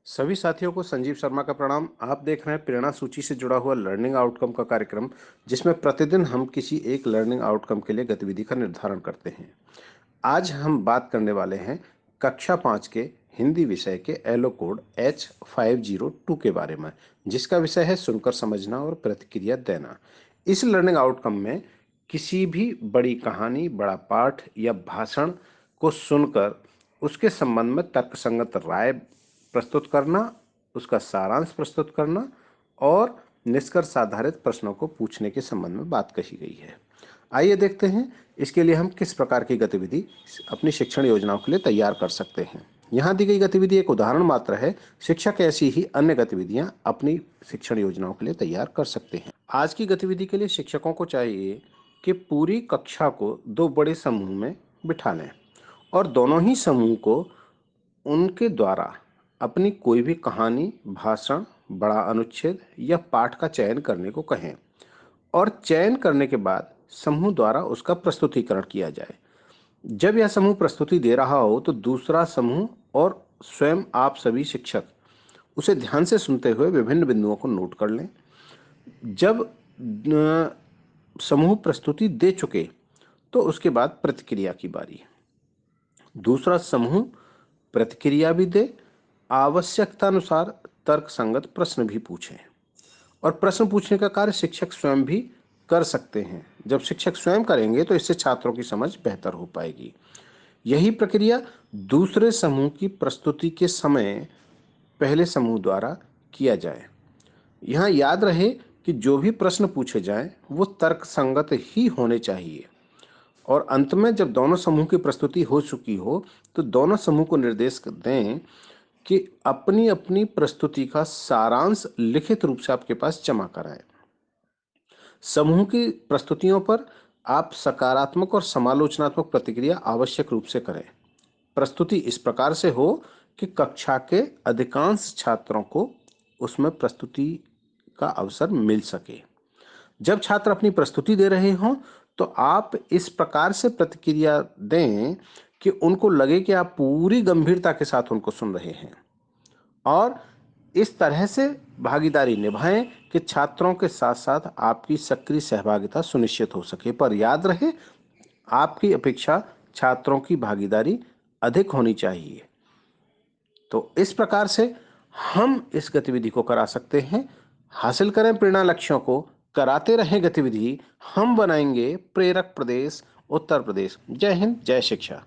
सभी साथियों को संजीव शर्मा का प्रणाम। आप देख रहे हैं प्रेरणा सूची से जुड़ा हुआ लर्निंग आउटकम का कार्यक्रम, जिसमें प्रतिदिन हम किसी एक लर्निंग आउटकम के लिए गतिविधि का निर्धारण करते हैं। आज हम बात करने वाले हैं कक्षा 5 के हिंदी विषय के एलो कोड H502 के बारे में, जिसका विषय है सुनकर समझना और प्रतिक्रिया देना। इस लर्निंग आउटकम में किसी भी बड़ी कहानी, बड़ा पाठ या भाषण को सुनकर उसके संबंध में तर्कसंगत राय प्रस्तुत करना, उसका सारांश प्रस्तुत करना और निष्कर्ष आधारित प्रश्नों को पूछने के संबंध में बात कही गई है। आइए देखते हैं इसके लिए हम किस प्रकार की गतिविधि अपनी शिक्षण योजनाओं के लिए तैयार कर सकते हैं। यहाँ दी गई गतिविधि एक उदाहरण मात्र है। शिक्षक ऐसी ही अन्य गतिविधियां अपनी शिक्षण योजनाओं के लिए तैयार कर सकते हैं। आज की गतिविधि के लिए शिक्षकों को चाहिए कि पूरी कक्षा को दो बड़े समूह में बिठा लें और दोनों ही समूह को उनके द्वारा अपनी कोई भी कहानी, भाषण, बड़ा अनुच्छेद या पाठ का चयन करने को कहें और चयन करने के बाद समूह द्वारा उसका प्रस्तुतिकरण किया जाए। जब यह समूह प्रस्तुति दे रहा हो तो दूसरा समूह और स्वयं आप सभी शिक्षक उसे ध्यान से सुनते हुए विभिन्न बिंदुओं को नोट कर लें। जब समूह प्रस्तुति दे चुके तो उसके बाद प्रतिक्रिया की बारी। दूसरा समूह प्रतिक्रिया भी दे, आवश्यकतानुसार तर्कसंगत प्रश्न भी पूछें और प्रश्न पूछने का कार्य शिक्षक स्वयं भी कर सकते हैं। जब शिक्षक स्वयं करेंगे तो इससे छात्रों की समझ बेहतर हो पाएगी। यही प्रक्रिया दूसरे समूह की प्रस्तुति के समय पहले समूह द्वारा किया जाए। यहाँ याद रहे कि जो भी प्रश्न पूछे जाएं वो तर्कसंगत ही होने चाहिए और अंत में जब दोनों समूह की प्रस्तुति हो चुकी हो तो दोनों समूह को निर्देश दें कि अपनी अपनी प्रस्तुति का सारांश लिखित रूप से आपके पास जमा कराएं। समूह की प्रस्तुतियों पर आप सकारात्मक और समालोचनात्मक प्रतिक्रिया आवश्यक रूप से करें। प्रस्तुति इस प्रकार से हो कि कक्षा के अधिकांश छात्रों को उसमें प्रस्तुति का अवसर मिल सके। जब छात्र अपनी प्रस्तुति दे रहे हों तो आप इस प्रकार से प्रतिक्रिया दें कि उनको लगे कि आप पूरी गंभीरता के साथ उनको सुन रहे हैं और इस तरह से भागीदारी निभाएं कि छात्रों के साथ साथ आपकी सक्रिय सहभागिता सुनिश्चित हो सके। पर याद रहे, आपकी अपेक्षा छात्रों की भागीदारी अधिक होनी चाहिए। तो इस प्रकार से हम इस गतिविधि को करा सकते हैं। हासिल करें प्रेरणा लक्ष्यों को, कराते रहें गतिविधि। हम बनाएंगे प्रेरक प्रदेश उत्तर प्रदेश। जय हिंद, जय शिक्षा।